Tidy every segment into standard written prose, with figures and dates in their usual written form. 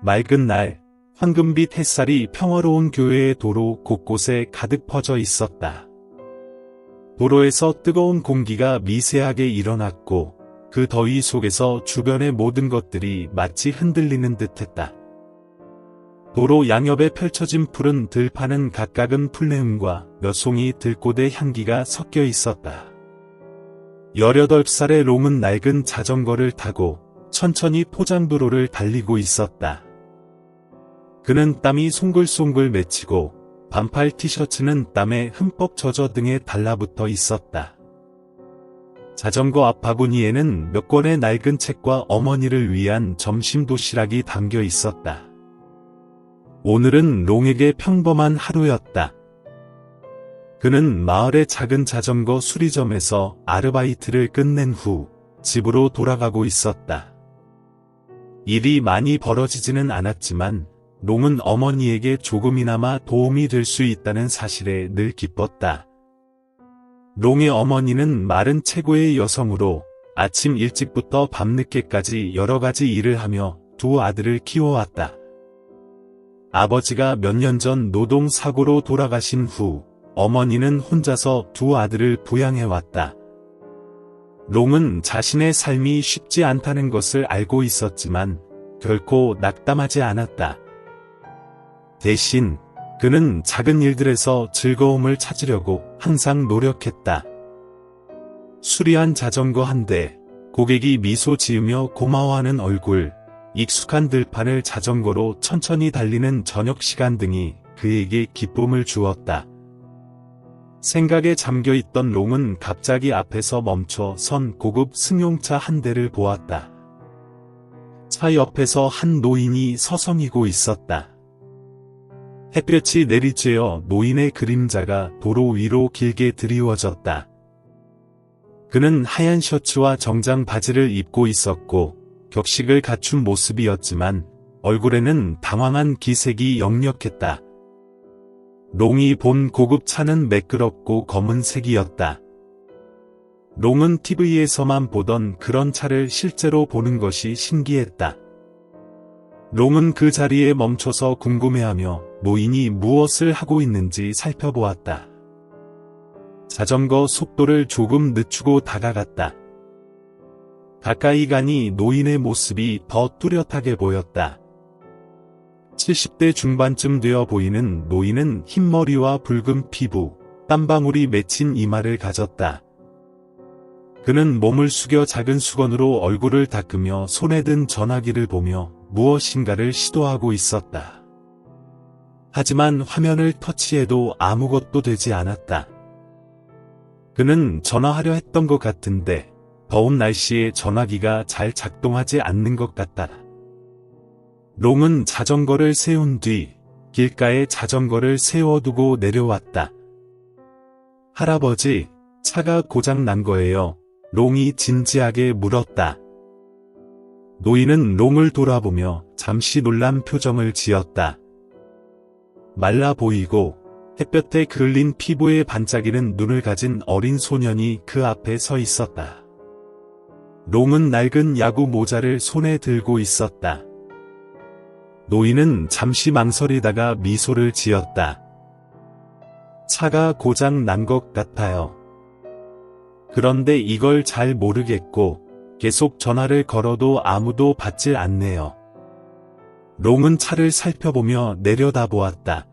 맑은 날, 황금빛 햇살이 평화로운 교외의 도로 곳곳에 가득 퍼져 있었다. 도로에서 뜨거운 공기가 미세하게 일어났고 그 더위 속에서 주변의 모든 것들이 마치 흔들리는 듯했다. 도로 양옆에 펼쳐진 푸른 들판은 각각은 풀내음과 몇 송이 들꽃의 향기가 섞여 있었다. 18살의 롱은 낡은 자전거를 타고 천천히 포장도로를 달리고 있었다. 그는 땀이 송글송글 맺히고 반팔 티셔츠는 땀에 흠뻑 젖어 등에 달라붙어 있었다. 자전거 앞 바구니에는 몇 권의 낡은 책과 어머니를 위한 점심 도시락이 담겨 있었다. 오늘은 롱에게 평범한 하루였다. 그는 마을의 작은 자전거 수리점에서 아르바이트를 끝낸 후 집으로 돌아가고 있었다. 일이 많이 벌어지지는 않았지만 롱은 어머니에게 조금이나마 도움이 될 수 있다는 사실에 늘 기뻤다. 롱의 어머니는 말은 최고의 여성으로 아침 일찍부터 밤늦게까지 여러 가지 일을 하며 두 아들을 키워왔다. 아버지가 몇 년 전 노동사고로 돌아가신 후 어머니는 혼자서 두 아들을 부양해왔다. 롱은 자신의 삶이 쉽지 않다는 것을 알고 있었지만 결코 낙담하지 않았다. 대신 그는 작은 일들에서 즐거움을 찾으려고 항상 노력했다. 수리한 자전거 한 대, 고객이 미소 지으며 고마워하는 얼굴, 익숙한 들판을 자전거로 천천히 달리는 저녁 시간 등이 그에게 기쁨을 주었다. 생각에 잠겨있던 롱은 갑자기 앞에서 멈춰 선 고급 승용차 한 대를 보았다. 차 옆에서 한 노인이 서성이고 있었다. 햇볕이 내리쬐어 노인의 그림자가 도로 위로 길게 드리워졌다. 그는 하얀 셔츠와 정장 바지를 입고 있었고 격식을 갖춘 모습이었지만 얼굴에는 당황한 기색이 역력했다. 롱이 본 고급차는 매끄럽고 검은색이었다. 롱은 TV에서만 보던 그런 차를 실제로 보는 것이 신기했다. 롱은 그 자리에 멈춰서 궁금해하며 노인이 무엇을 하고 있는지 살펴보았다. 자전거 속도를 조금 늦추고 다가갔다. 가까이 가니 노인의 모습이 더 뚜렷하게 보였다. 70대 중반쯤 되어 보이는 노인은 흰머리와 붉은 피부, 땀방울이 맺힌 이마를 가졌다. 그는 몸을 숙여 작은 수건으로 얼굴을 닦으며 손에 든 전화기를 보며 무엇인가를 시도하고 있었다. 하지만 화면을 터치해도 아무것도 되지 않았다. 그는 전화하려 했던 것 같은데 더운 날씨에 전화기가 잘 작동하지 않는 것 같다. 롱은 자전거를 세운 뒤 길가에 자전거를 세워두고 내려왔다. 할아버지, 차가 고장 난 거예요. 롱이 진지하게 물었다. 노인은 롱을 돌아보며 잠시 놀란 표정을 지었다. 말라 보이고 햇볕에 그을린 피부에 반짝이는 눈을 가진 어린 소년이 그 앞에 서 있었다. 롱은 낡은 야구 모자를 손에 들고 있었다. 노인은 잠시 망설이다가 미소를 지었다. 차가 고장 난 것 같아요. 그런데 이걸 잘 모르겠고 계속 전화를 걸어도 아무도 받질 않네요. 롱은 차를 살펴보며 내려다보았다.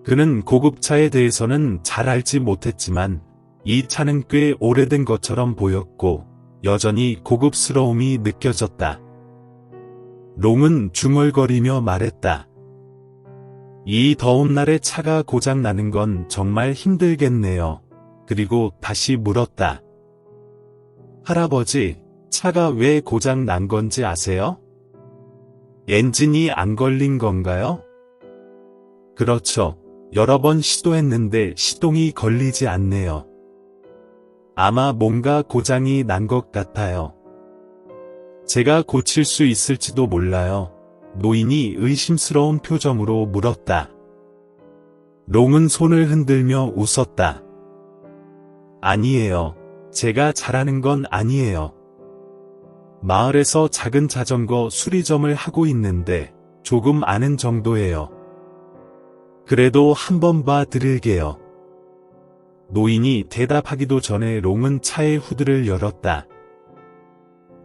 그는 고급차에 대해서는 잘 알지 못했지만 이 차는 꽤 오래된 것처럼 보였고 여전히 고급스러움이 느껴졌다. 롱은 중얼거리며 말했다. 이 더운 날에 차가 고장 나는 건 정말 힘들겠네요. 그리고 다시 물었다. 할아버지, 차가 왜 고장 난 건지 아세요? 엔진이 안 걸린 건가요? 그렇죠. 여러 번 시도했는데 시동이 걸리지 않네요. 아마 뭔가 고장이 난 것 같아요. 제가 고칠 수 있을지도 몰라요. 노인이 의심스러운 표정으로 물었다. 롱은 손을 흔들며 웃었다. 아니에요. 제가 잘하는 건 아니에요. 마을에서 작은 자전거 수리점을 하고 있는데 조금 아는 정도예요. 그래도 한번 봐 드릴게요. 노인이 대답하기도 전에 롱은 차의 후드를 열었다.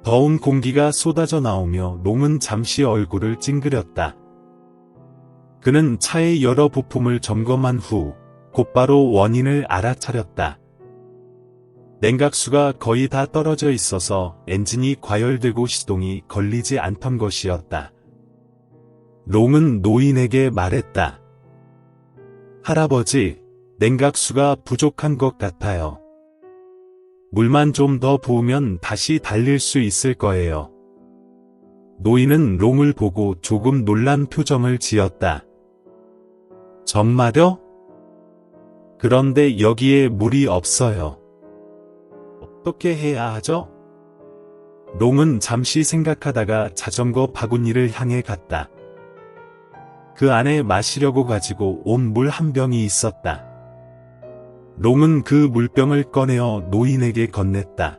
더운 공기가 쏟아져 나오며 롱은 잠시 얼굴을 찡그렸다. 그는 차의 여러 부품을 점검한 후 곧바로 원인을 알아차렸다. 냉각수가 거의 다 떨어져 있어서 엔진이 과열되고 시동이 걸리지 않던 것이었다. 롱은 노인에게 말했다. 할아버지, 냉각수가 부족한 것 같아요. 물만 좀 더 부으면 다시 달릴 수 있을 거예요. 노인은 롱을 보고 조금 놀란 표정을 지었다. 정말요? 그런데 여기에 물이 없어요. 어떻게 해야 하죠? 롱은 잠시 생각하다가 자전거 바구니를 향해 갔다. 그 안에 마시려고 가지고 온 물 한 병이 있었다. 롱은 그 물병을 꺼내어 노인에게 건넸다.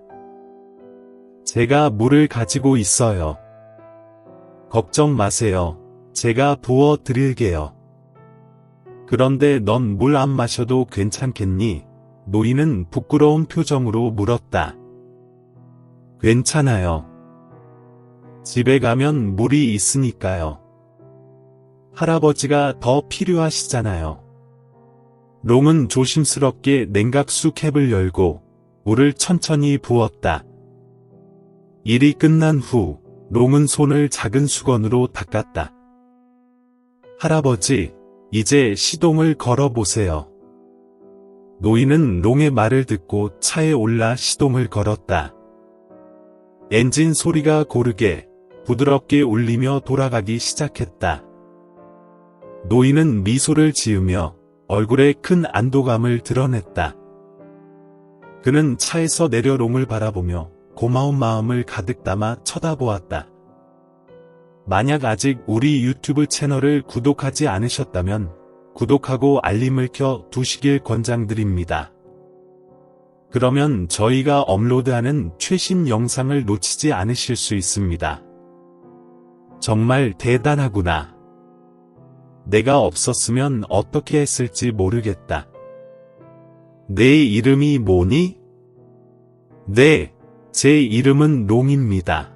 제가 물을 가지고 있어요. 걱정 마세요. 제가 부어 드릴게요. 그런데 넌 물 안 마셔도 괜찮겠니? 노인은 부끄러운 표정으로 물었다. 괜찮아요. 집에 가면 물이 있으니까요. 할아버지가 더 필요하시잖아요. 롱은 조심스럽게 냉각수 캡을 열고 물을 천천히 부었다. 일이 끝난 후 롱은 손을 작은 수건으로 닦았다. 할아버지, 이제 시동을 걸어보세요. 노인은 롱의 말을 듣고 차에 올라 시동을 걸었다. 엔진 소리가 고르게 부드럽게 울리며 돌아가기 시작했다. 노인은 미소를 지으며 얼굴에 큰 안도감을 드러냈다. 그는 차에서 내려 롱을 바라보며 고마운 마음을 가득 담아 쳐다보았다. 만약 아직 우리 유튜브 채널을 구독하지 않으셨다면 구독하고 알림을 켜 두시길 권장드립니다. 그러면 저희가 업로드하는 최신 영상을 놓치지 않으실 수 있습니다. 정말 대단하구나. 내가 없었으면 어떻게 했을지 모르겠다. 내 이름이 뭐니? 네, 제 이름은 롱입니다.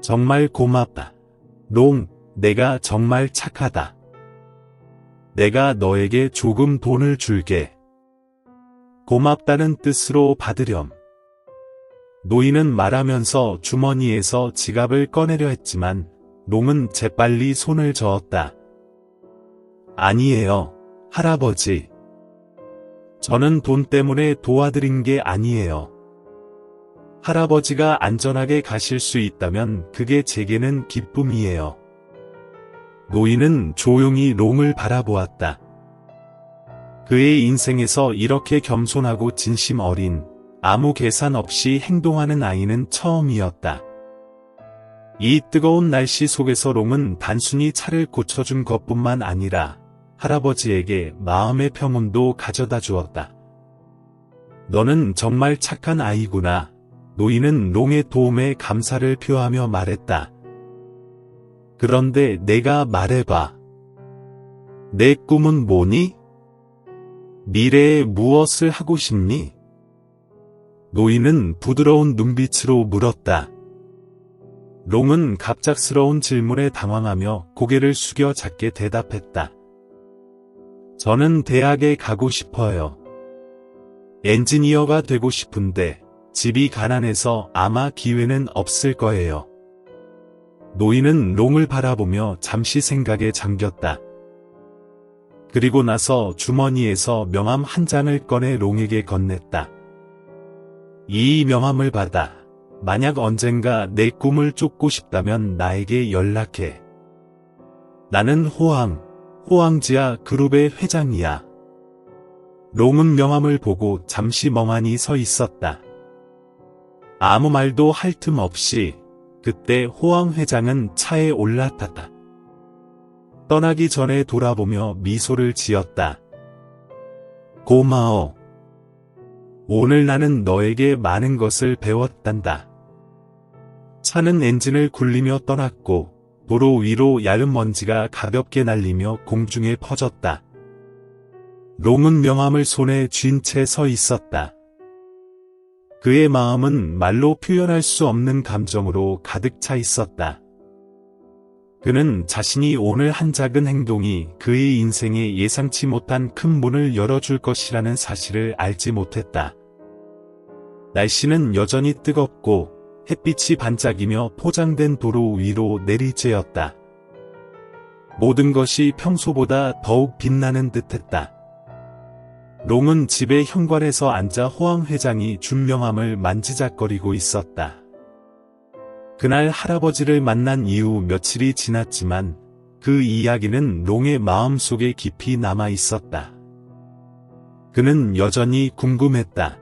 정말 고맙다. 롱, 내가 정말 착하다. 내가 너에게 조금 돈을 줄게. 고맙다는 뜻으로 받으렴. 노인은 말하면서 주머니에서 지갑을 꺼내려 했지만 롱은 재빨리 손을 저었다. 아니에요, 할아버지. 저는 돈 때문에 도와드린 게 아니에요. 할아버지가 안전하게 가실 수 있다면 그게 제게는 기쁨이에요. 노인은 조용히 롱을 바라보았다. 그의 인생에서 이렇게 겸손하고 진심 어린, 아무 계산 없이 행동하는 아이는 처음이었다. 이 뜨거운 날씨 속에서 롱은 단순히 차를 고쳐준 것뿐만 아니라 할아버지에게 마음의 평온도 가져다 주었다. 너는 정말 착한 아이구나. 노인은 롱의 도움에 감사를 표하며 말했다. 그런데 내가 말해봐. 내 꿈은 뭐니? 미래에 무엇을 하고 싶니? 노인은 부드러운 눈빛으로 물었다. 롱은 갑작스러운 질문에 당황하며 고개를 숙여 작게 대답했다. 저는 대학에 가고 싶어요. 엔지니어가 되고 싶은데 집이 가난해서 아마 기회는 없을 거예요. 노인은 롱을 바라보며 잠시 생각에 잠겼다. 그리고 나서 주머니에서 명함 한 장을 꺼내 롱에게 건넸다. 이 명함을 받아. 만약 언젠가 내 꿈을 쫓고 싶다면 나에게 연락해. 나는 호황지아 그룹의 회장이야. 롱은 명함을 보고 잠시 멍하니 서 있었다. 아무 말도 할 틈 없이 그때 호황 회장은 차에 올라탔다. 떠나기 전에 돌아보며 미소를 지었다. 고마워. 오늘 나는 너에게 많은 것을 배웠단다. 차는 엔진을 굴리며 떠났고 도로 위로 얇은 먼지가 가볍게 날리며 공중에 퍼졌다. 롱은 명함을 손에 쥔 채 서 있었다. 그의 마음은 말로 표현할 수 없는 감정으로 가득 차 있었다. 그는 자신이 오늘 한 작은 행동이 그의 인생에 예상치 못한 큰 문을 열어줄 것이라는 사실을 알지 못했다. 날씨는 여전히 뜨겁고 햇빛이 반짝이며 포장된 도로 위로 내리쬐었다. 모든 것이 평소보다 더욱 빛나는 듯했다. 롱은 집의 현관에서 앉아 호황 회장이 준 명함을 만지작거리고 있었다. 그날 할아버지를 만난 이후 며칠이 지났지만 그 이야기는 롱의 마음속에 깊이 남아 있었다. 그는 여전히 궁금했다.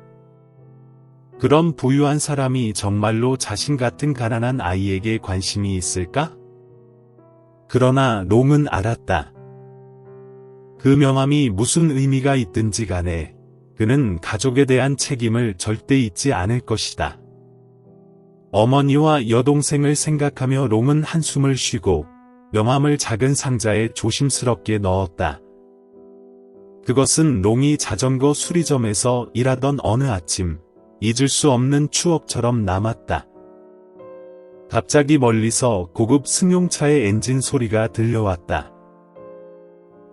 그런 부유한 사람이 정말로 자신 같은 가난한 아이에게 관심이 있을까? 그러나 롱은 알았다. 그 명함이 무슨 의미가 있든지 간에 그는 가족에 대한 책임을 절대 잊지 않을 것이다. 어머니와 여동생을 생각하며 롱은 한숨을 쉬고 명함을 작은 상자에 조심스럽게 넣었다. 그것은 롱이 자전거 수리점에서 일하던 어느 아침, 잊을 수 없는 추억처럼 남았다. 갑자기 멀리서 고급 승용차의 엔진 소리가 들려왔다.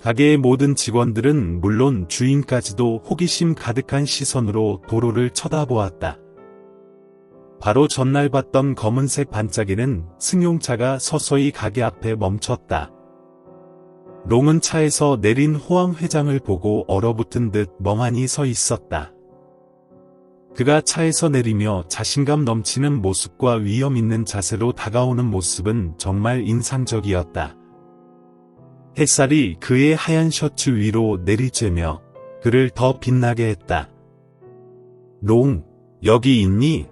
가게의 모든 직원들은 물론 주인까지도 호기심 가득한 시선으로 도로를 쳐다보았다. 바로 전날 봤던 검은색 반짝이는 승용차가 서서히 가게 앞에 멈췄다. 롱은 차에서 내린 호황 회장을 보고 얼어붙은 듯 멍하니 서 있었다. 그가 차에서 내리며 자신감 넘치는 모습과 위험 있는 자세로 다가오는 모습은 정말 인상적이었다. 햇살이 그의 하얀 셔츠 위로 내리쬐며 그를 더 빛나게 했다. 롱, 여기 있니?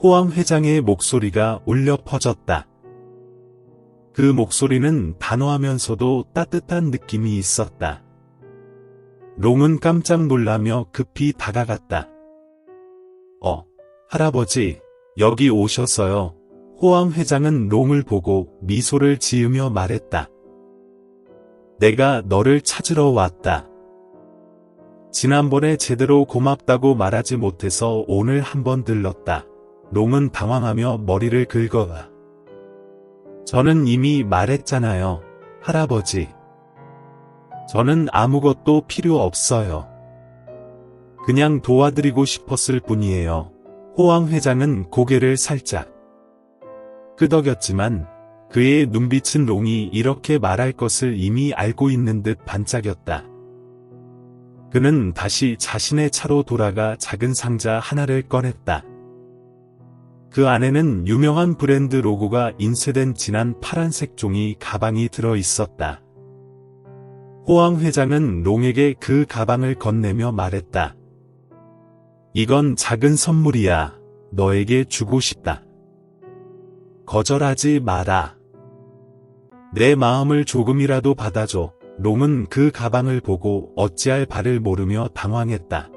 호황 회장의 목소리가 울려 퍼졌다. 그 목소리는 단호하면서도 따뜻한 느낌이 있었다. 롱은 깜짝 놀라며 급히 다가갔다. 할아버지, 여기 오셨어요. 호황 회장은 롱을 보고 미소를 지으며 말했다. 내가 너를 찾으러 왔다. 지난번에 제대로 고맙다고 말하지 못해서 오늘 한번 들렀다. 롱은 당황하며 머리를 긁어가. 저는 이미 말했잖아요, 할아버지. 저는 아무것도 필요 없어요. 그냥 도와드리고 싶었을 뿐이에요. 호황 회장은 고개를 살짝 끄덕였지만 그의 눈빛은 롱이 이렇게 말할 것을 이미 알고 있는 듯 반짝였다. 그는 다시 자신의 차로 돌아가 작은 상자 하나를 꺼냈다. 그 안에는 유명한 브랜드 로고가 인쇄된 진한 파란색 종이 가방이 들어 있었다. 호황 회장은 롱에게 그 가방을 건네며 말했다. 이건 작은 선물이야. 너에게 주고 싶다. 거절하지 마라. 내 마음을 조금이라도 받아줘. 롱은 그 가방을 보고 어찌할 바를 모르며 당황했다.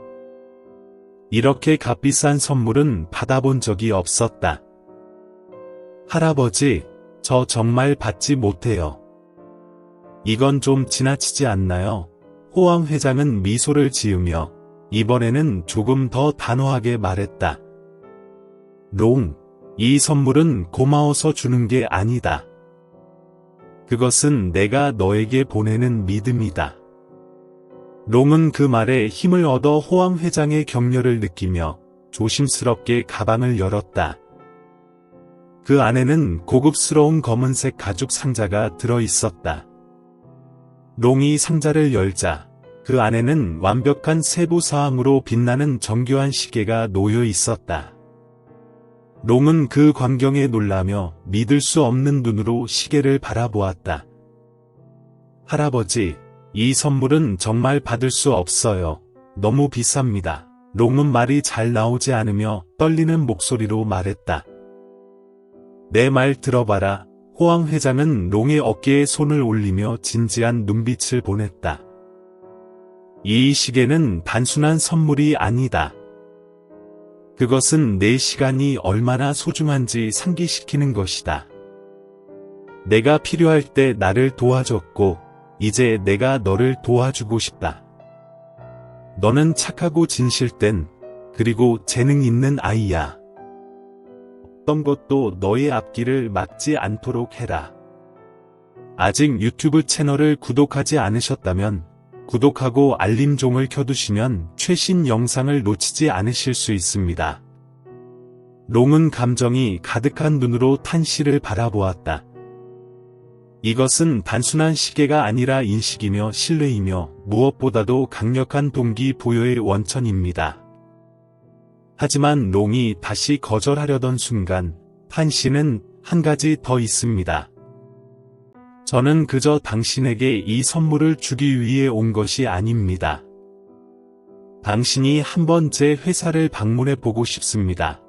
이렇게 값비싼 선물은 받아본 적이 없었다. 할아버지, 저 정말 받지 못해요. 이건 좀 지나치지 않나요? 호황 회장은 미소를 지으며 이번에는 조금 더 단호하게 말했다. 롱, 이 선물은 고마워서 주는 게 아니다. 그것은 내가 너에게 보내는 믿음이다. 롱은 그 말에 힘을 얻어 호황 회장의 격려를 느끼며 조심스럽게 가방을 열었다. 그 안에는 고급스러운 검은색 가죽 상자가 들어 있었다. 롱이 상자를 열자 그 안에는 완벽한 세부 사항으로 빛나는 정교한 시계가 놓여 있었다. 롱은 그 광경에 놀라며 믿을 수 없는 눈으로 시계를 바라보았다. 할아버지, 이 선물은 정말 받을 수 없어요. 너무 비쌉니다. 롱은 말이 잘 나오지 않으며 떨리는 목소리로 말했다. 내 말 들어봐라. 호황 회장은 롱의 어깨에 손을 올리며 진지한 눈빛을 보냈다. 이 시계는 단순한 선물이 아니다. 그것은 내 시간이 얼마나 소중한지 상기시키는 것이다. 내가 필요할 때 나를 도와줬고, 이제 내가 너를 도와주고 싶다. 너는 착하고 진실된, 그리고 재능 있는 아이야. 어떤 것도 너의 앞길을 막지 않도록 해라. 아직 유튜브 채널을 구독하지 않으셨다면 구독하고 알림종을 켜두시면 최신 영상을 놓치지 않으실 수 있습니다. 롱은 감정이 가득한 눈으로 탄씨를 바라보았다. 이것은 단순한 시계가 아니라 인식이며 신뢰이며 무엇보다도 강력한 동기부여의 원천입니다. 하지만 롱이 다시 거절하려던 순간 탄씨는 한 가지 더 있습니다. 저는 그저 당신에게 이 선물을 주기 위해 온 것이 아닙니다. 당신이 한번 제 회사를 방문해 보고 싶습니다.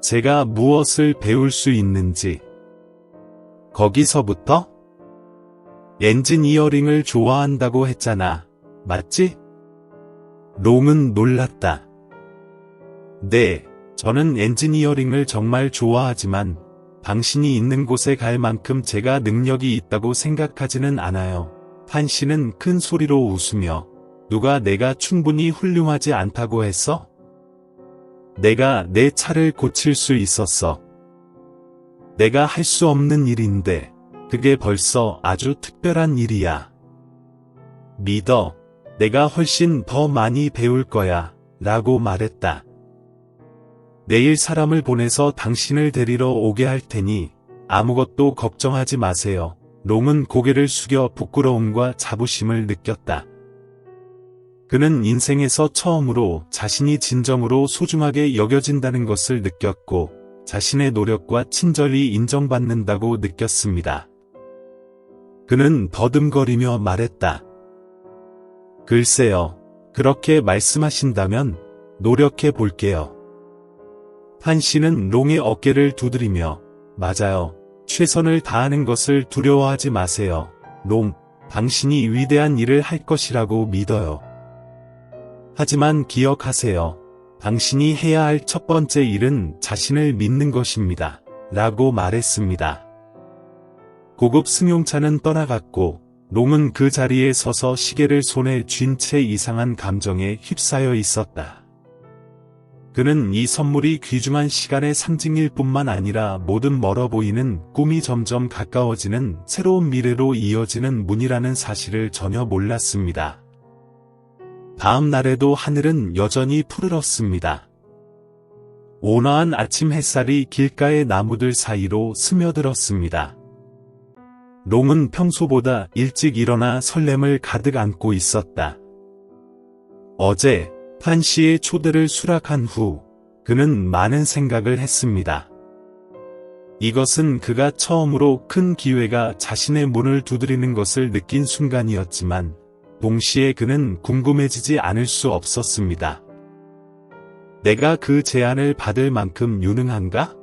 제가 무엇을 배울 수 있는지. 거기서부터? 엔지니어링을 좋아한다고 했잖아. 맞지? 롱은 놀랐다. 네, 저는 엔지니어링을 정말 좋아하지만 당신이 있는 곳에 갈 만큼 제가 능력이 있다고 생각하지는 않아요. 탄씨는 큰 소리로 웃으며 누가 내가 충분히 훌륭하지 않다고 했어? 내가 내 차를 고칠 수 있었어. 내가 할 수 없는 일인데 그게 벌써 아주 특별한 일이야. 믿어. 내가 훨씬 더 많이 배울 거야. 라고 말했다. 내일 사람을 보내서 당신을 데리러 오게 할 테니 아무것도 걱정하지 마세요. 롱은 고개를 숙여 부끄러움과 자부심을 느꼈다. 그는 인생에서 처음으로 자신이 진정으로 소중하게 여겨진다는 것을 느꼈고 자신의 노력과 친절이 인정받는다고 느꼈습니다. 그는 더듬거리며 말했다. 글쎄요, 그렇게 말씀하신다면 노력해 볼게요. 탄씨는 롱의 어깨를 두드리며 맞아요. 최선을 다하는 것을 두려워하지 마세요. 롱, 당신이 위대한 일을 할 것이라고 믿어요. 하지만 기억하세요. 당신이 해야 할 첫 번째 일은 자신을 믿는 것입니다. 라고 말했습니다. 고급 승용차는 떠나갔고 롱은 그 자리에 서서 시계를 손에 쥔 채 이상한 감정에 휩싸여 있었다. 그는 이 선물이 귀중한 시간의 상징일 뿐만 아니라 모든 멀어 보이는 꿈이 점점 가까워지는 새로운 미래로 이어지는 문이라는 사실을 전혀 몰랐습니다. 다음 날에도 하늘은 여전히 푸르렀습니다. 온화한 아침 햇살이 길가의 나무들 사이로 스며들었습니다. 롱은 평소보다 일찍 일어나 설렘을 가득 안고 있었다. 어제 탄씨의 초대를 수락한 후 그는 많은 생각을 했습니다. 이것은 그가 처음으로 큰 기회가 자신의 문을 두드리는 것을 느낀 순간이었지만 동시에 그는 궁금해지지 않을 수 없었습니다. 내가 그 제안을 받을 만큼 유능한가?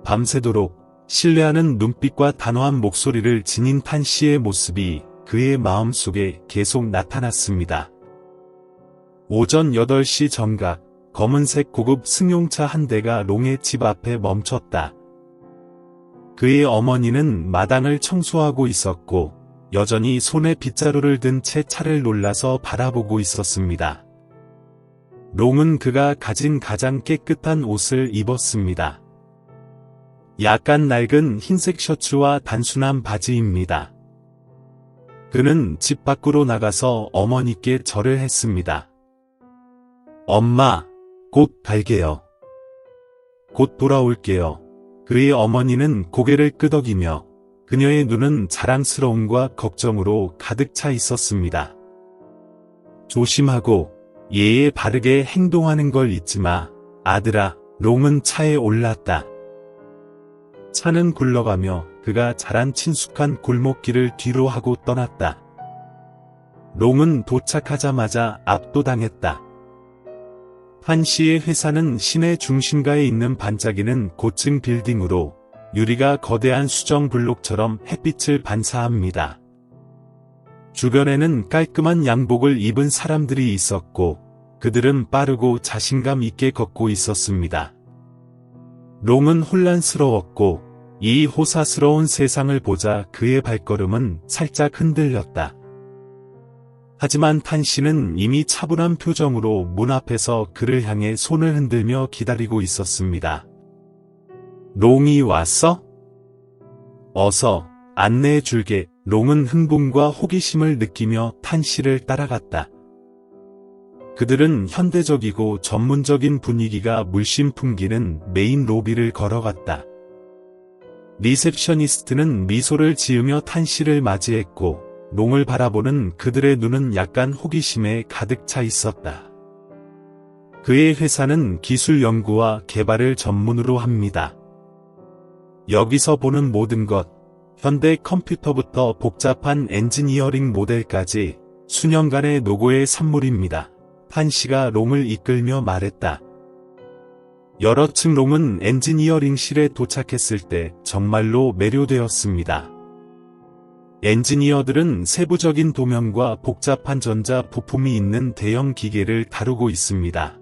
밤새도록 신뢰하는 눈빛과 단호한 목소리를 지닌 탄씨의 모습이 그의 마음속에 계속 나타났습니다. 오전 8시 정각, 검은색 고급 승용차 한 대가 롱의 집 앞에 멈췄다. 그의 어머니는 마당을 청소하고 있었고 여전히 손에 빗자루를 든 채 차를 놀라서 바라보고 있었습니다. 롱은 그가 가진 가장 깨끗한 옷을 입었습니다. 약간 낡은 흰색 셔츠와 단순한 바지입니다. 그는 집 밖으로 나가서 어머니께 절을 했습니다. 엄마, 곧 갈게요. 곧 돌아올게요. 그의 어머니는 고개를 끄덕이며 그녀의 눈은 자랑스러움과 걱정으로 가득 차 있었습니다. 조심하고 예의 바르게 행동하는 걸 잊지 마, 아들아. 롱은 차에 올랐다. 차는 굴러가며 그가 자란 친숙한 골목길을 뒤로 하고 떠났다. 롱은 도착하자마자 압도당했다. 탄씨의 회사는 시내 중심가에 있는 반짝이는 고층 빌딩으로 유리가 거대한 수정 블록처럼 햇빛을 반사합니다. 주변에는 깔끔한 양복을 입은 사람들이 있었고 그들은 빠르고 자신감 있게 걷고 있었습니다. 롱은 혼란스러웠고 이 호사스러운 세상을 보자 그의 발걸음은 살짝 흔들렸다. 하지만 탄 씨는 이미 차분한 표정으로 문 앞에서 그를 향해 손을 흔들며 기다리고 있었습니다. 롱이 왔어? 어서 안내해 줄게. 롱은 흥분과 호기심을 느끼며 탄 씨를 따라갔다. 그들은 현대적이고 전문적인 분위기가 물씬 풍기는 메인 로비를 걸어갔다. 리셉셔니스트는 미소를 지으며 탄 씨를 맞이했고 롱을 바라보는 그들의 눈은 약간 호기심에 가득 차 있었다. 그의 회사는 기술 연구와 개발을 전문으로 합니다. 여기서 보는 모든 것, 현대 컴퓨터부터 복잡한 엔지니어링 모델까지 수년간의 노고의 산물입니다. 탄 씨가 롱을 이끌며 말했다. 여러 층 롱은 엔지니어링실에 도착했을 때 정말로 매료되었습니다. 엔지니어들은 세부적인 도면과 복잡한 전자 부품이 있는 대형 기계를 다루고 있습니다.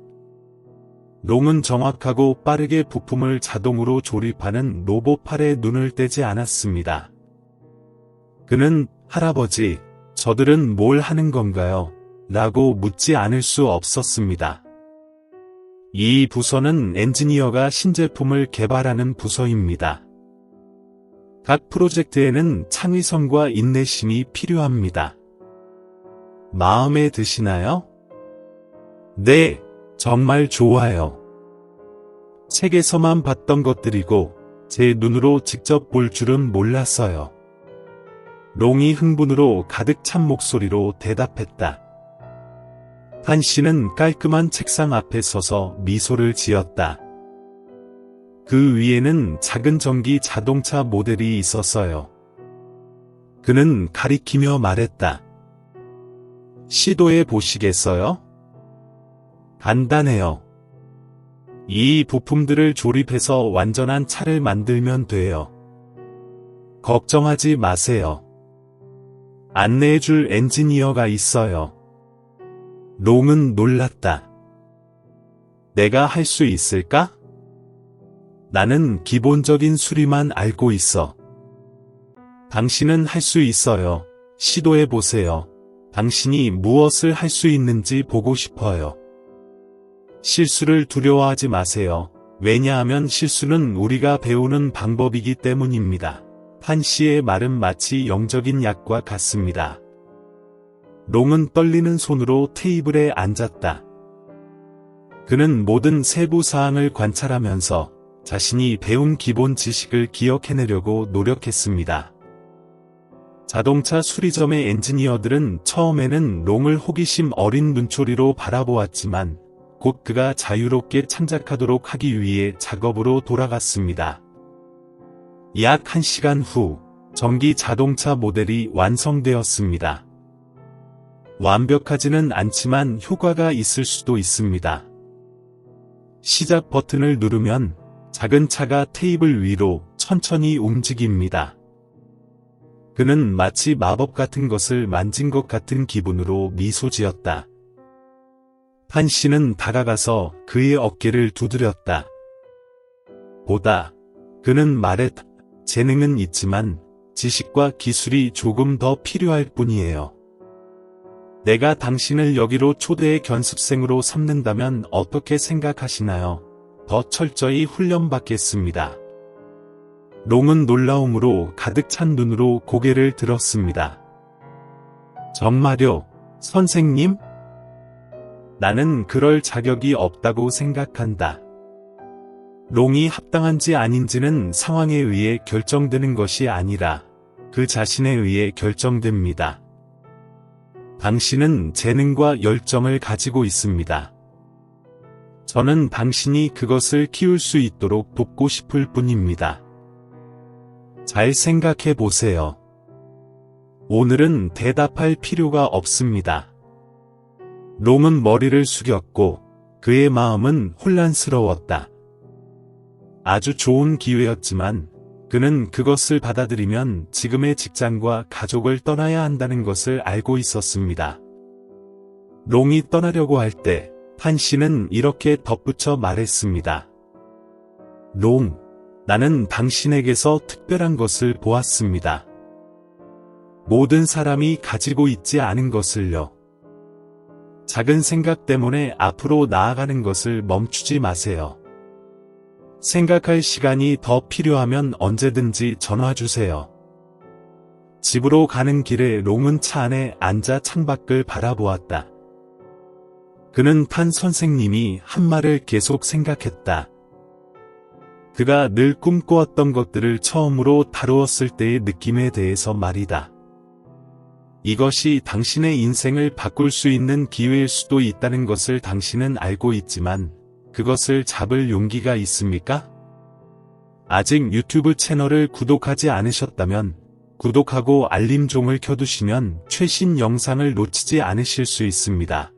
롱은 정확하고 빠르게 부품을 자동으로 조립하는 로봇팔에 눈을 떼지 않았습니다. 그는 할아버지, 저들은 뭘 하는 건가요? 라고 묻지 않을 수 없었습니다. 이 부서는 엔지니어가 신제품을 개발하는 부서입니다. 각 프로젝트에는 창의성과 인내심이 필요합니다. 마음에 드시나요? 네, 정말 좋아요. 책에서만 봤던 것들이고 제 눈으로 직접 볼 줄은 몰랐어요. 롱이 흥분으로 가득 찬 목소리로 대답했다. 탄 씨는 깔끔한 책상 앞에 서서 미소를 지었다. 그 위에는 작은 전기 자동차 모델이 있었어요. 그는 가리키며 말했다. 시도해 보시겠어요? 간단해요. 이 부품들을 조립해서 완전한 차를 만들면 돼요. 걱정하지 마세요. 안내해줄 엔지니어가 있어요. 롱은 놀랐다. 내가 할 수 있을까? 나는 기본적인 수리만 알고 있어. 당신은 할 수 있어요. 시도해 보세요. 당신이 무엇을 할 수 있는지 보고 싶어요. 실수를 두려워하지 마세요. 왜냐하면 실수는 우리가 배우는 방법이기 때문입니다. 탄 씨의 말은 마치 영적인 약과 같습니다. 롱은 떨리는 손으로 테이블에 앉았다. 그는 모든 세부 사항을 관찰하면서 자신이 배운 기본 지식을 기억해내려고 노력했습니다. 자동차 수리점의 엔지니어들은 처음에는 롱을 호기심 어린 눈초리로 바라보았지만 곧 그가 자유롭게 창작하도록 하기 위해 작업으로 돌아갔습니다. 약 1시간 후 전기 자동차 모델이 완성되었습니다. 완벽하지는 않지만 효과가 있을 수도 있습니다. 시작 버튼을 누르면 작은 차가 테이블 위로 천천히 움직입니다. 그는 마치 마법 같은 것을 만진 것 같은 기분으로 미소 지었다. 탄 씨는 다가가서 그의 어깨를 두드렸다. 보다. 그는 말했다. 재능은 있지만 지식과 기술이 조금 더 필요할 뿐이에요. 내가 당신을 여기로 초대의 견습생으로 삼는다면 어떻게 생각하시나요? 더 철저히 훈련받겠습니다. 롱은 놀라움으로 가득 찬 눈으로 고개를 들었습니다. 정말요, 선생님? 나는 그럴 자격이 없다고 생각한다. 롱이 합당한지 아닌지는 상황에 의해 결정되는 것이 아니라 그 자신에 의해 결정됩니다. 당신은 재능과 열정을 가지고 있습니다. 저는 당신이 그것을 키울 수 있도록 돕고 싶을 뿐입니다. 잘 생각해 보세요. 오늘은 대답할 필요가 없습니다. 롱은 머리를 숙였고 그의 마음은 혼란스러웠다. 아주 좋은 기회였지만 그는 그것을 받아들이면 지금의 직장과 가족을 떠나야 한다는 것을 알고 있었습니다. 롱이 떠나려고 할 때 판 씨는 이렇게 덧붙여 말했습니다. 롱, 나는 당신에게서 특별한 것을 보았습니다. 모든 사람이 가지고 있지 않은 것을요. 작은 생각 때문에 앞으로 나아가는 것을 멈추지 마세요. 생각할 시간이 더 필요하면 언제든지 전화주세요. 집으로 가는 길에 롱은 차 안에 앉아 창밖을 바라보았다. 그는 판 선생님이 한 말을 계속 생각했다. 그가 늘 꿈꾸었던 것들을 처음으로 다루었을 때의 느낌에 대해서 말이다. 이것이 당신의 인생을 바꿀 수 있는 기회일 수도 있다는 것을 당신은 알고 있지만 그것을 잡을 용기가 있습니까? 아직 유튜브 채널을 구독하지 않으셨다면 구독하고 알림종을 켜두시면 최신 영상을 놓치지 않으실 수 있습니다.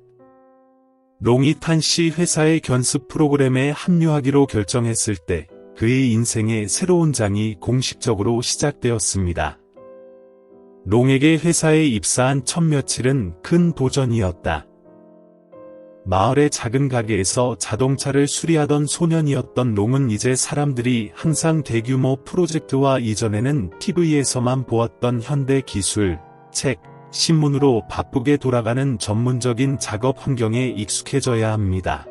롱이 판 씨 회사의 견습 프로그램에 합류하기로 결정했을 때 그의 인생의 새로운 장이 공식적으로 시작되었습니다. 롱에게 회사에 입사한 첫 며칠은 큰 도전이었다. 마을의 작은 가게에서 자동차를 수리하던 소년이었던 롱은 이제 사람들이 항상 대규모 프로젝트와 이전에는 TV에서만 보았던 현대 기술, 책, 신문으로 바쁘게 돌아가는 전문적인 작업 환경에 익숙해져야 합니다.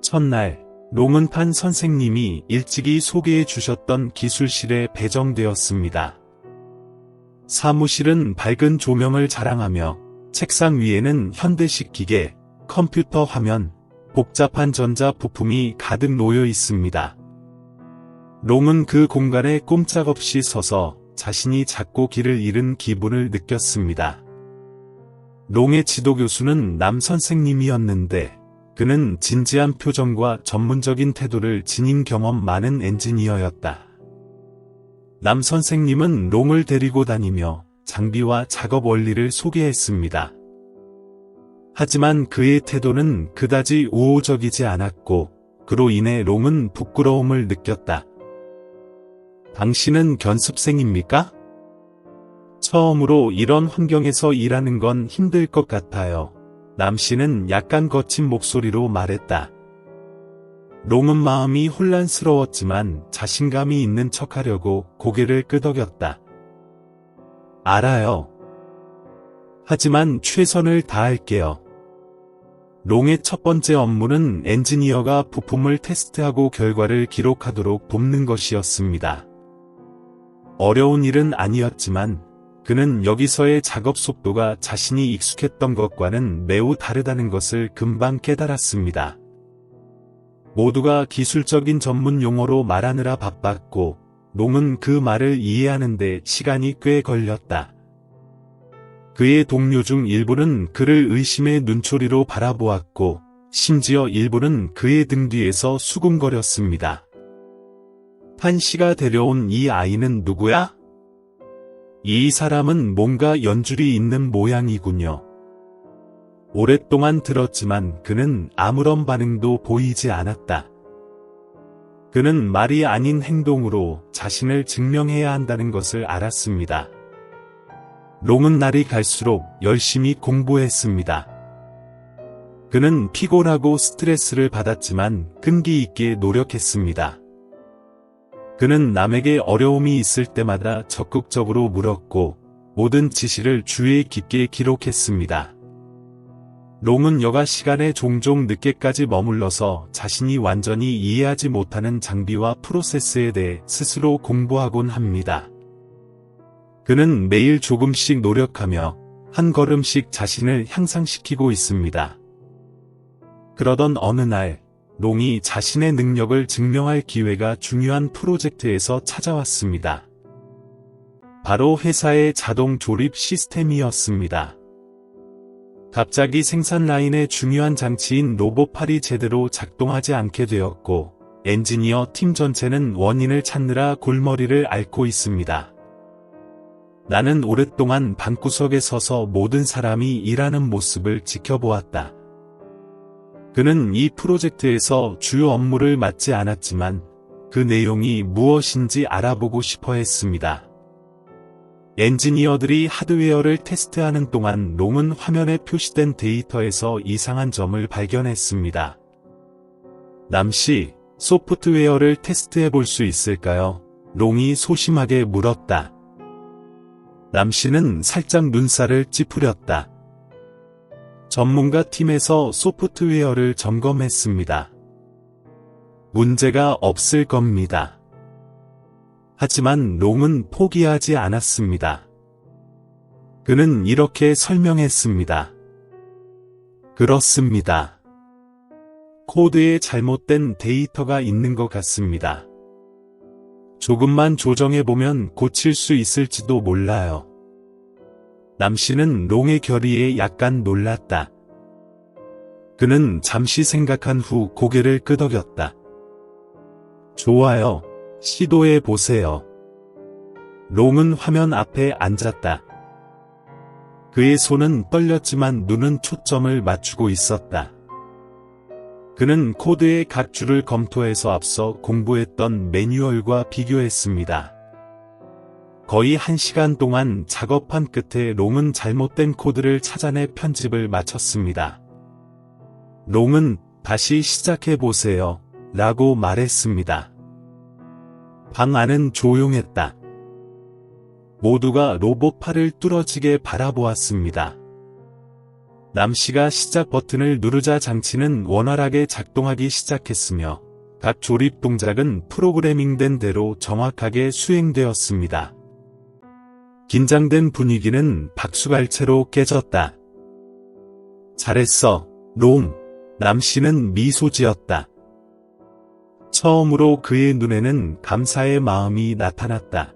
첫날, 롱은 판 선생님이 일찍이 소개해 주셨던 기술실에 배정되었습니다. 사무실은 밝은 조명을 자랑하며 책상 위에는 현대식 기계, 컴퓨터 화면, 복잡한 전자 부품이 가득 놓여 있습니다. 롱은 그 공간에 꼼짝없이 서서 자신이 작고 길을 잃은 기분을 느꼈습니다. 롱의 지도교수는 남 선생님이었는데 그는 진지한 표정과 전문적인 태도를 지닌 경험 많은 엔지니어였다. 남 선생님은 롱을 데리고 다니며 장비와 작업 원리를 소개했습니다. 하지만 그의 태도는 그다지 우호적이지 않았고 그로 인해 롱은 부끄러움을 느꼈다. 당신은 견습생입니까? 처음으로 이런 환경에서 일하는 건 힘들 것 같아요. 남 씨는 약간 거친 목소리로 말했다. 롱은 마음이 혼란스러웠지만 자신감이 있는 척하려고 고개를 끄덕였다. 알아요. 하지만 최선을 다할게요. 롱의 첫 번째 업무는 엔지니어가 부품을 테스트하고 결과를 기록하도록 돕는 것이었습니다. 어려운 일은 아니었지만 그는 여기서의 작업 속도가 자신이 익숙했던 것과는 매우 다르다는 것을 금방 깨달았습니다. 모두가 기술적인 전문 용어로 말하느라 바빴고 롱은 그 말을 이해하는 데 시간이 꽤 걸렸다. 그의 동료 중 일부는 그를 의심의 눈초리로 바라보았고 심지어 일부는 그의 등 뒤에서 수군거렸습니다. 판 씨가 데려온 이 아이는 누구야? 이 사람은 뭔가 연줄이 있는 모양이군요. 오랫동안 들었지만 그는 아무런 반응도 보이지 않았다. 그는 말이 아닌 행동으로 자신을 증명해야 한다는 것을 알았습니다. 롱은 날이 갈수록 열심히 공부했습니다. 그는 피곤하고 스트레스를 받았지만 끈기 있게 노력했습니다. 그는 남에게 어려움이 있을 때마다 적극적으로 물었고 모든 지시를 주의 깊게 기록했습니다. 롱은 여가 시간에 종종 늦게까지 머물러서 자신이 완전히 이해하지 못하는 장비와 프로세스에 대해 스스로 공부하곤 합니다. 그는 매일 조금씩 노력하며 한 걸음씩 자신을 향상시키고 있습니다. 그러던 어느 날 롱이 자신의 능력을 증명할 기회가 중요한 프로젝트에서 찾아왔습니다. 바로 회사의 자동 조립 시스템이었습니다. 갑자기 생산 라인의 중요한 장치인 로봇팔이 제대로 작동하지 않게 되었고 엔지니어 팀 전체는 원인을 찾느라 골머리를 앓고 있습니다. 나는 오랫동안 방구석에 서서 모든 사람이 일하는 모습을 지켜보았다. 그는 이 프로젝트에서 주요 업무를 맡지 않았지만 그 내용이 무엇인지 알아보고 싶어 했습니다. 엔지니어들이 하드웨어를 테스트하는 동안 롱은 화면에 표시된 데이터에서 이상한 점을 발견했습니다. 남씨, 소프트웨어를 테스트해 볼 수 있을까요? 롱이 소심하게 물었다. 남씨는 살짝 눈살을 찌푸렸다. 전문가 팀에서 소프트웨어를 점검했습니다. 문제가 없을 겁니다. 하지만 롱은 포기하지 않았습니다. 그는 이렇게 설명했습니다. 그렇습니다. 코드에 잘못된 데이터가 있는 것 같습니다. 조금만 조정해보면 고칠 수 있을지도 몰라요. 남씨는 롱의 결의에 약간 놀랐다. 그는 잠시 생각한 후 고개를 끄덕였다. 좋아요. 시도해 보세요. 롱은 화면 앞에 앉았다. 그의 손은 떨렸지만 눈은 초점을 맞추고 있었다. 그는 코드의 각 줄을 검토해서 앞서 공부했던 매뉴얼과 비교했습니다. 거의 1시간 동안 작업한 끝에 롱은 잘못된 코드를 찾아내 편집을 마쳤습니다. 롱은 다시 시작해 보세요. 라고 말했습니다. 방 안은 조용했다. 모두가 로봇 팔을 뚫어지게 바라보았습니다. 남씨가 시작 버튼을 누르자 장치는 원활하게 작동하기 시작했으며 각 조립 동작은 프로그래밍된 대로 정확하게 수행되었습니다. 긴장된 분위기는 박수갈채로 깨졌다. 잘했어, 롱. 남씨는 미소 지었다. 처음으로 그의 눈에는 감사의 마음이 나타났다.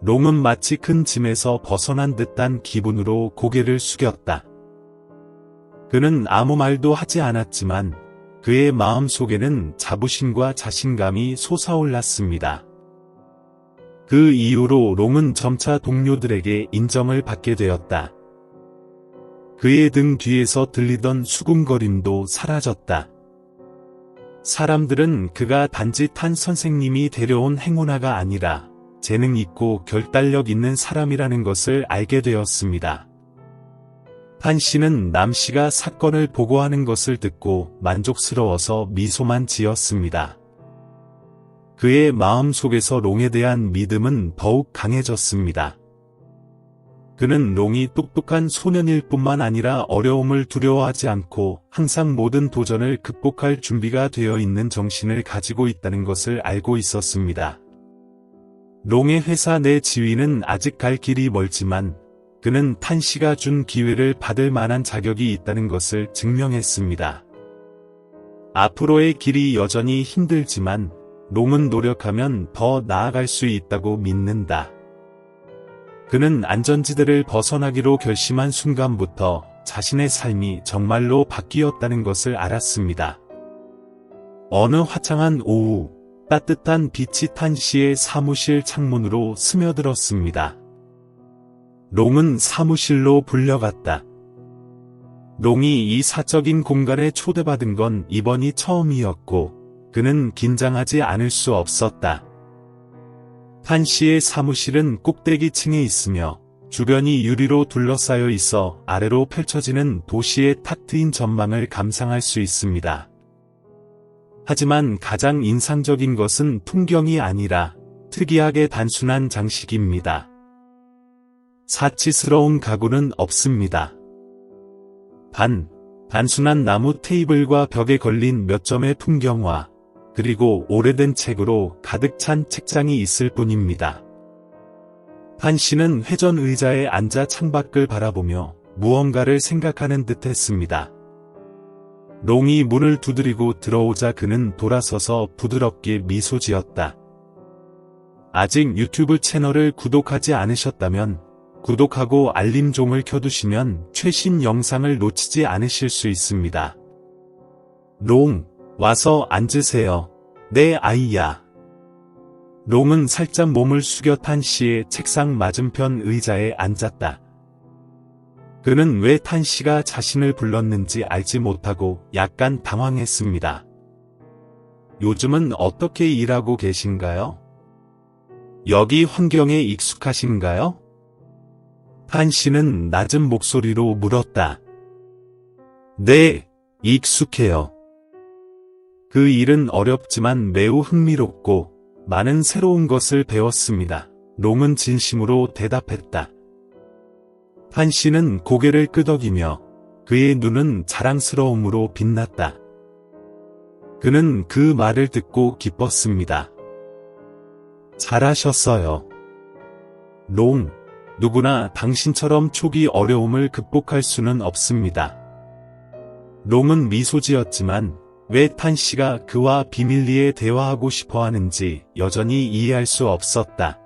롱은 마치 큰 짐에서 벗어난 듯한 기분으로 고개를 숙였다. 그는 아무 말도 하지 않았지만 그의 마음 속에는 자부심과 자신감이 솟아올랐습니다. 그 이후로 롱은 점차 동료들에게 인정을 받게 되었다. 그의 등 뒤에서 들리던 수군거림도 사라졌다. 사람들은 그가 단지 탄 선생님이 데려온 행운아가 아니라 재능 있고 결단력 있는 사람이라는 것을 알게 되었습니다. 탄 씨는 남 씨가 사건을 보고하는 것을 듣고 만족스러워서 미소만 지었습니다. 그의 마음 속에서 롱에 대한 믿음은 더욱 강해졌습니다. 그는 롱이 똑똑한 소년일 뿐만 아니라 어려움을 두려워하지 않고 항상 모든 도전을 극복할 준비가 되어 있는 정신을 가지고 있다는 것을 알고 있었습니다. 롱의 회사 내 지위는 아직 갈 길이 멀지만 그는 탄 씨가 준 기회를 받을 만한 자격이 있다는 것을 증명했습니다. 앞으로의 길이 여전히 힘들지만 롱은 노력하면 더 나아갈 수 있다고 믿는다. 그는 안전지대를 벗어나기로 결심한 순간부터 자신의 삶이 정말로 바뀌었다는 것을 알았습니다. 어느 화창한 오후, 따뜻한 빛이 탄 씨의 사무실 창문으로 스며들었습니다. 롱은 사무실로 불려갔다. 롱이 이 사적인 공간에 초대받은 건 이번이 처음이었고 그는 긴장하지 않을 수 없었다. 탄 씨의 사무실은 꼭대기층에 있으며 주변이 유리로 둘러싸여 있어 아래로 펼쳐지는 도시의 탁 트인 전망을 감상할 수 있습니다. 하지만 가장 인상적인 것은 풍경이 아니라 특이하게 단순한 장식입니다. 사치스러운 가구는 없습니다. 단순한 나무 테이블과 벽에 걸린 몇 점의 풍경화, 그리고 오래된 책으로 가득 찬 책장이 있을 뿐입니다. 탄 씨는 회전 의자에 앉아 창밖을 바라보며 무언가를 생각하는 듯 했습니다. 롱이 문을 두드리고 들어오자 그는 돌아서서 부드럽게 미소 지었다. 아직 유튜브 채널을 구독하지 않으셨다면 구독하고 알림종을 켜두시면 최신 영상을 놓치지 않으실 수 있습니다. 롱, 와서 앉으세요. 내 아이야. 롱은 살짝 몸을 숙여 탄 씨의 책상 맞은편 의자에 앉았다. 그는 왜 탄 씨가 자신을 불렀는지 알지 못하고 약간 당황했습니다. 요즘은 어떻게 일하고 계신가요? 여기 환경에 익숙하신가요? 판 씨는 낮은 목소리로 물었다. 네, 익숙해요. 그 일은 어렵지만 매우 흥미롭고 많은 새로운 것을 배웠습니다. 롱은 진심으로 대답했다. 판 씨는 고개를 끄덕이며 그의 눈은 자랑스러움으로 빛났다. 그는 그 말을 듣고 기뻤습니다. 잘하셨어요. 롱, 누구나 당신처럼 초기 어려움을 극복할 수는 없습니다. 롱은 미소 지었지만 왜 판 씨가 그와 비밀리에 대화하고 싶어 하는지 여전히 이해할 수 없었다.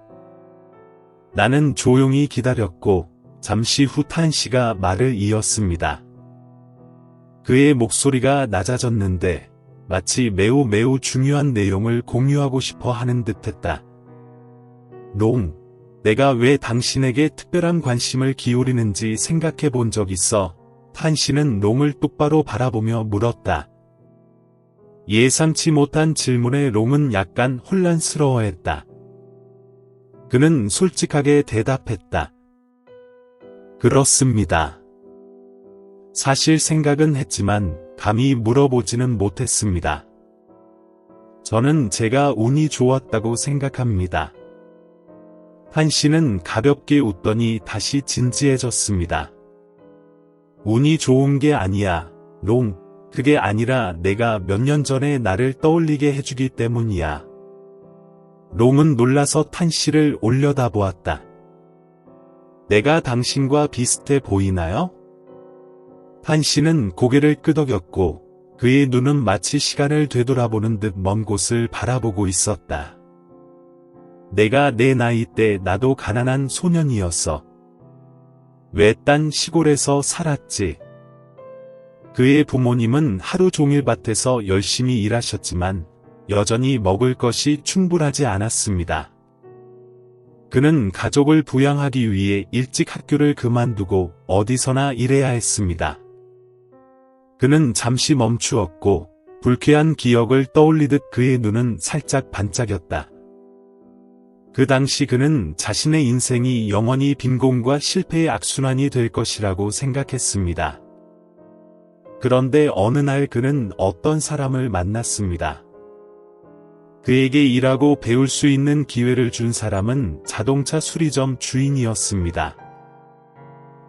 나는 조용히 기다렸고 잠시 후 판 씨가 말을 이었습니다. 그의 목소리가 낮아졌는데 마치 매우 중요한 내용을 공유하고 싶어 하는 듯했다. 롱, 내가 왜 당신에게 특별한 관심을 기울이는지 생각해 본 적 있어? 판 씨는 롱을 똑바로 바라보며 물었다. 예상치 못한 질문에 롱은 약간 혼란스러워했다. 그는 솔직하게 대답했다. 그렇습니다. 사실 생각은 했지만 감히 물어보지는 못했습니다. 저는 제가 운이 좋았다고 생각합니다. 판 씨는 가볍게 웃더니 다시 진지해졌습니다. 운이 좋은 게 아니야, 롱. 그게 아니라 내가 몇 년 전에 나를 떠올리게 해주기 때문이야. 롱은 놀라서 판 씨를 올려다보았다. 내가 당신과 비슷해 보이나요? 판 씨는 고개를 끄덕였고 그의 눈은 마치 시간을 되돌아보는 듯 먼 곳을 바라보고 있었다. 내가 내 나이 때 나도 가난한 소년이었어. 외딴 시골에서 살았지. 그의 부모님은 하루 종일 밭에서 열심히 일하셨지만 여전히 먹을 것이 충분하지 않았습니다. 그는 가족을 부양하기 위해 일찍 학교를 그만두고 어디서나 일해야 했습니다. 그는 잠시 멈추었고 불쾌한 기억을 떠올리듯 그의 눈은 살짝 반짝였다. 그 당시 그는 자신의 인생이 영원히 빈곤과 실패의 악순환이 될 것이라고 생각했습니다. 그런데 어느 날 그는 어떤 사람을 만났습니다. 그에게 일하고 배울 수 있는 기회를 준 사람은 자동차 수리점 주인이었습니다.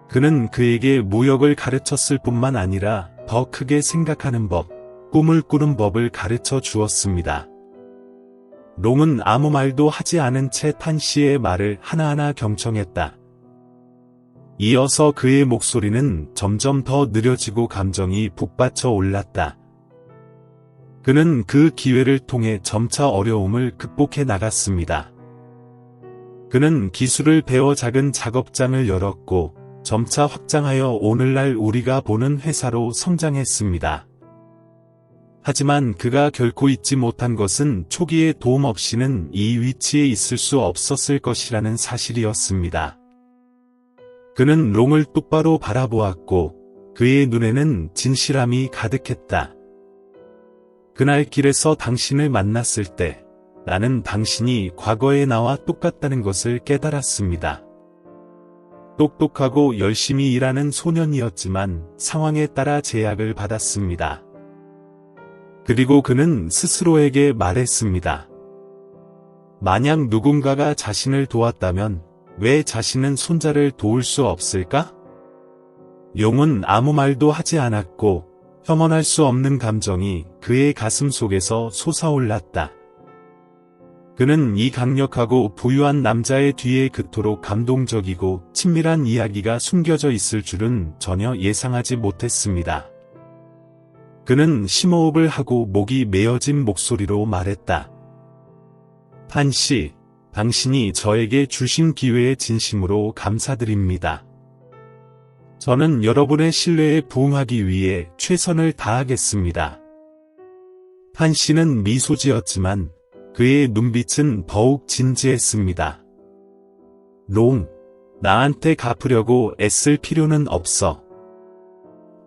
그는 그에게 무역을 가르쳤을 뿐만 아니라 더 크게 생각하는 법, 꿈을 꾸는 법을 가르쳐 주었습니다. 롱은 아무 말도 하지 않은 채 판 씨의 말을 하나하나 경청했다. 이어서 그의 목소리는 점점 더 느려지고 감정이 북받쳐 올랐다. 그는 그 기회를 통해 점차 어려움을 극복해 나갔습니다. 그는 기술을 배워 작은 작업장을 열었고 점차 확장하여 오늘날 우리가 보는 회사로 성장했습니다. 하지만 그가 결코 잊지 못한 것은 초기에 도움 없이는 이 위치에 있을 수 없었을 것이라는 사실이었습니다. 그는 롱을 똑바로 바라보았고 그의 눈에는 진실함이 가득했다. 그날 길에서 당신을 만났을 때 나는 당신이 과거의 나와 똑같다는 것을 깨달았습니다. 똑똑하고 열심히 일하는 소년이었지만 상황에 따라 제약을 받았습니다. 그리고 그는 스스로에게 말했습니다. 만약 누군가가 자신을 도왔다면 왜 자신은 손자를 도울 수 없을까? 용은 아무 말도 하지 않았고 혐오할 수 없는 감정이 그의 가슴 속에서 솟아올랐다. 그는 이 강력하고 부유한 남자의 뒤에 그토록 감동적이고 친밀한 이야기가 숨겨져 있을 줄은 전혀 예상하지 못했습니다. 그는 심호흡을 하고 목이 메어진 목소리로 말했다. 판 씨, 당신이 저에게 주신 기회에 진심으로 감사드립니다. 저는 여러분의 신뢰에 부응하기 위해 최선을 다하겠습니다. 판 씨는 미소 지었지만 그의 눈빛은 더욱 진지했습니다. 롱, 나한테 갚으려고 애쓸 필요는 없어.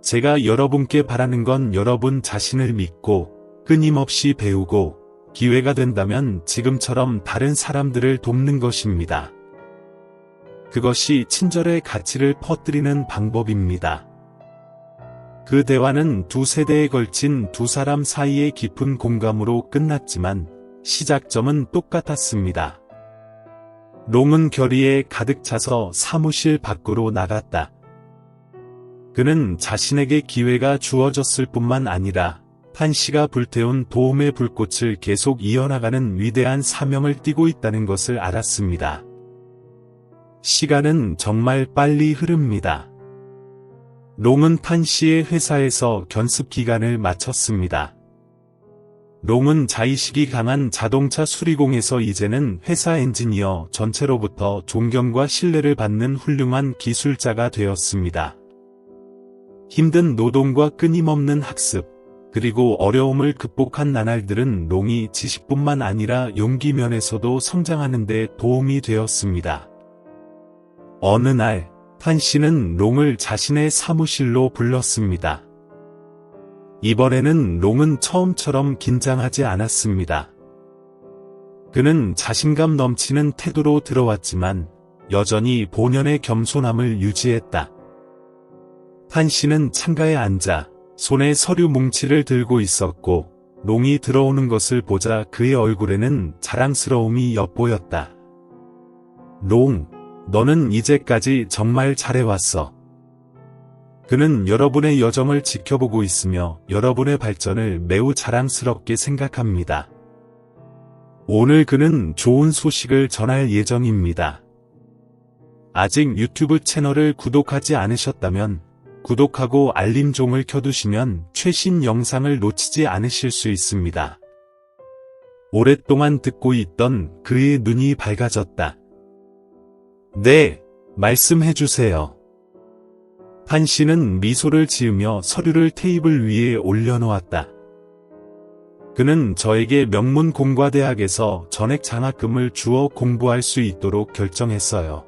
제가 여러분께 바라는 건 여러분 자신을 믿고 끊임없이 배우고 기회가 된다면 지금처럼 다른 사람들을 돕는 것입니다. 그것이 친절의 가치를 퍼뜨리는 방법입니다. 그 대화는 두 세대에 걸친 두 사람 사이의 깊은 공감으로 끝났지만 시작점은 똑같았습니다. 롱은 결의에 가득 차서 사무실 밖으로 나갔다. 그는 자신에게 기회가 주어졌을 뿐만 아니라 판 씨가 불태운 도움의 불꽃을 계속 이어나가는 위대한 사명을 띠고 있다는 것을 알았습니다. 시간은 정말 빨리 흐릅니다. 롱은 판 씨의 회사에서 견습 기간을 마쳤습니다. 롱은 자의식이 강한 자동차 수리공에서 이제는 회사 엔지니어 전체로부터 존경과 신뢰를 받는 훌륭한 기술자가 되었습니다. 힘든 노동과 끊임없는 학습, 그리고 어려움을 극복한 나날들은 롱이 지식뿐만 아니라 용기 면에서도 성장하는 데 도움이 되었습니다. 어느 날, 판 씨는 롱을 자신의 사무실로 불렀습니다. 이번에는 롱은 처음처럼 긴장하지 않았습니다. 그는 자신감 넘치는 태도로 들어왔지만 여전히 본연의 겸손함을 유지했다. 판 씨는 창가에 앉아 손에 서류 뭉치를 들고 있었고 롱이 들어오는 것을 보자 그의 얼굴에는 자랑스러움이 엿보였다. 롱, 너는 이제까지 정말 잘해왔어. 그는 여러분의 여정을 지켜보고 있으며 여러분의 발전을 매우 자랑스럽게 생각합니다. 오늘 그는 좋은 소식을 전할 예정입니다. 아직 유튜브 채널을 구독하지 않으셨다면 구독하고 알림종을 켜두시면 최신 영상을 놓치지 않으실 수 있습니다. 오랫동안 듣고 있던 그의 눈이 밝아졌다. 네, 말씀해주세요. 판 씨는 미소를 지으며 서류를 테이블 위에 올려놓았다. 그는 저에게 명문공과대학에서 전액 장학금을 주어 공부할 수 있도록 결정했어요.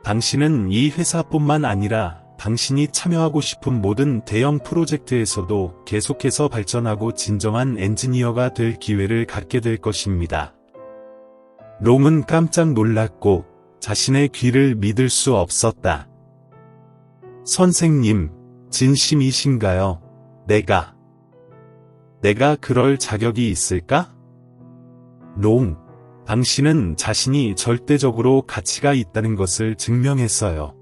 당신은 이 회사뿐만 아니라 당신이 참여하고 싶은 모든 대형 프로젝트에서도 계속해서 발전하고 진정한 엔지니어가 될 기회를 갖게 될 것입니다. 롱은 깜짝 놀랐고 자신의 귀를 믿을 수 없었다. 선생님, 진심이신가요? 내가 그럴 자격이 있을까? 롱, 당신은 자신이 절대적으로 가치가 있다는 것을 증명했어요.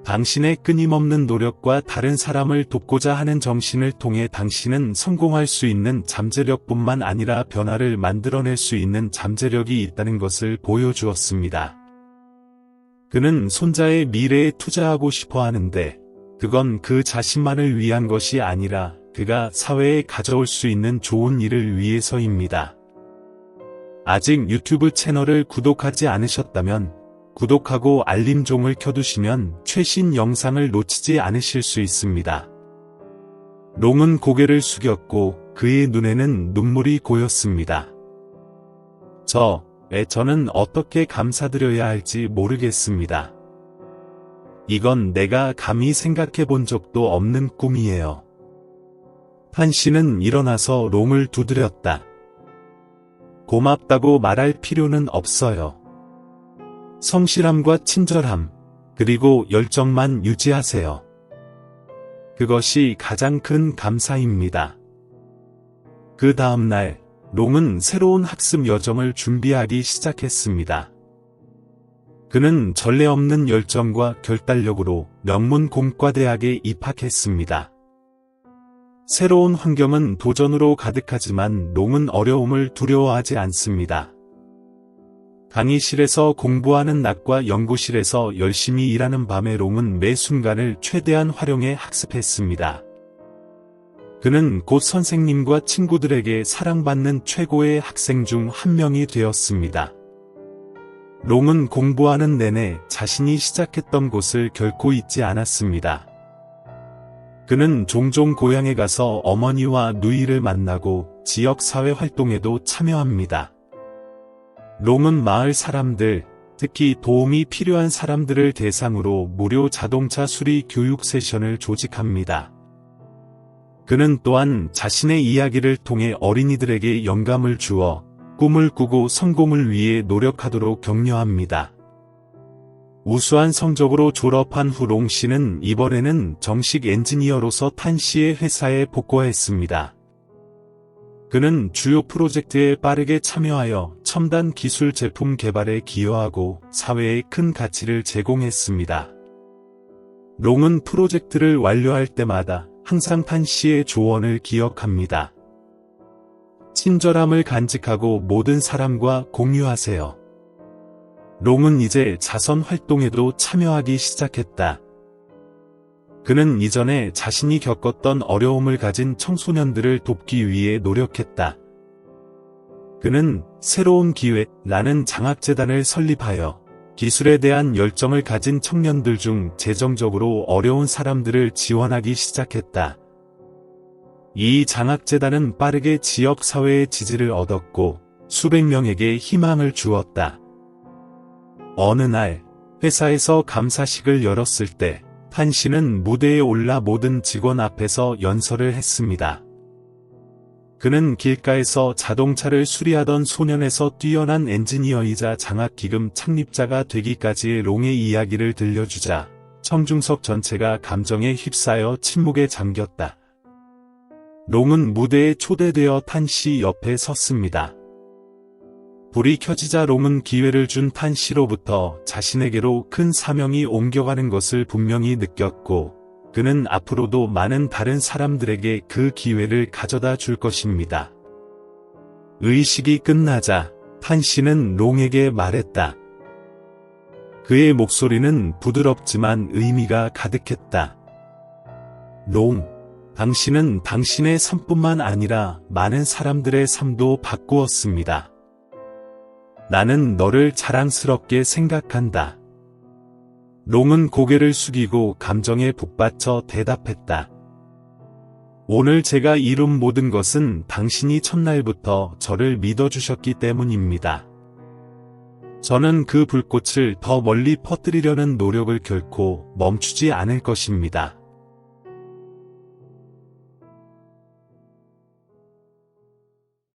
당신의 끊임없는 노력과 다른 사람을 돕고자 하는 정신을 통해 당신은 성공할 수 있는 잠재력뿐만 아니라 변화를 만들어낼 수 있는 잠재력이 있다는 것을 보여주었습니다. 그는 손자의 미래에 투자하고 싶어 하는데 그건 그 자신만을 위한 것이 아니라 그가 사회에 가져올 수 있는 좋은 일을 위해서입니다. 아직 유튜브 채널을 구독하지 않으셨다면 구독하고 알림종을 켜두시면 최신 영상을 놓치지 않으실 수 있습니다. 롱은 고개를 숙였고 그의 눈에는 눈물이 고였습니다. 저는 어떻게 감사드려야 할지 모르겠습니다. 이건 내가 감히 생각해 본 적도 없는 꿈이에요. 판 씨는 일어나서 롱을 두드렸다. 고맙다고 말할 필요는 없어요. 성실함과 친절함, 그리고 열정만 유지하세요. 그것이 가장 큰 감사입니다. 그 다음 날, 롱은 새로운 학습 여정을 준비하기 시작했습니다. 그는 전례 없는 열정과 결단력으로 명문공과대학에 입학했습니다. 새로운 환경은 도전으로 가득하지만 롱은 어려움을 두려워하지 않습니다. 강의실에서 공부하는 낮과 연구실에서 열심히 일하는 밤에 롱은 매 순간을 최대한 활용해 학습했습니다. 그는 곧 선생님과 친구들에게 사랑받는 최고의 학생 중 한 명이 되었습니다. 롱은 공부하는 내내 자신이 시작했던 곳을 결코 잊지 않았습니다. 그는 종종 고향에 가서 어머니와 누이를 만나고 지역사회 활동에도 참여합니다. 롱은 마을 사람들, 특히 도움이 필요한 사람들을 대상으로 무료 자동차 수리 교육 세션을 조직합니다. 그는 또한 자신의 이야기를 통해 어린이들에게 영감을 주어 꿈을 꾸고 성공을 위해 노력하도록 격려합니다. 우수한 성적으로 졸업한 후 롱 씨는 이번에는 정식 엔지니어로서 탄 씨의 회사에 복귀했습니다. 그는 주요 프로젝트에 빠르게 참여하여 첨단 기술 제품 개발에 기여하고 사회에 큰 가치를 제공했습니다. 롱은 프로젝트를 완료할 때마다 항상 탄 씨의 조언을 기억합니다. 친절함을 간직하고 모든 사람과 공유하세요. 롱은 이제 자선 활동에도 참여하기 시작했다. 그는 이전에 자신이 겪었던 어려움을 가진 청소년들을 돕기 위해 노력했다. 그는 새로운 기회라는 장학재단을 설립하여 기술에 대한 열정을 가진 청년들 중 재정적으로 어려운 사람들을 지원하기 시작했다. 이 장학재단은 빠르게 지역 사회의 지지를 얻었고 수백 명에게 희망을 주었다. 어느 날 회사에서 감사식을 열었을 때 탄 씨는 무대에 올라 모든 직원 앞에서 연설을 했습니다. 그는 길가에서 자동차를 수리하던 소년에서 뛰어난 엔지니어이자 장학기금 창립자가 되기까지의 롱의 이야기를 들려주자 청중석 전체가 감정에 휩싸여 침묵에 잠겼다. 롱은 무대에 초대되어 탄 씨 옆에 섰습니다. 불이 켜지자 롱은 기회를 준 탄 씨로부터 자신에게로 큰 사명이 옮겨가는 것을 분명히 느꼈고 그는 앞으로도 많은 다른 사람들에게 그 기회를 가져다 줄 것입니다. 의식이 끝나자 탄 씨는 롱에게 말했다. 그의 목소리는 부드럽지만 의미가 가득했다. 롱, 당신은 당신의 삶뿐만 아니라 많은 사람들의 삶도 바꾸었습니다. 나는 너를 자랑스럽게 생각한다. 롱은 고개를 숙이고 감정에 북받쳐 대답했다. 오늘 제가 이룬 모든 것은 당신이 첫날부터 저를 믿어주셨기 때문입니다. 저는 그 불꽃을 더 멀리 퍼뜨리려는 노력을 결코 멈추지 않을 것입니다.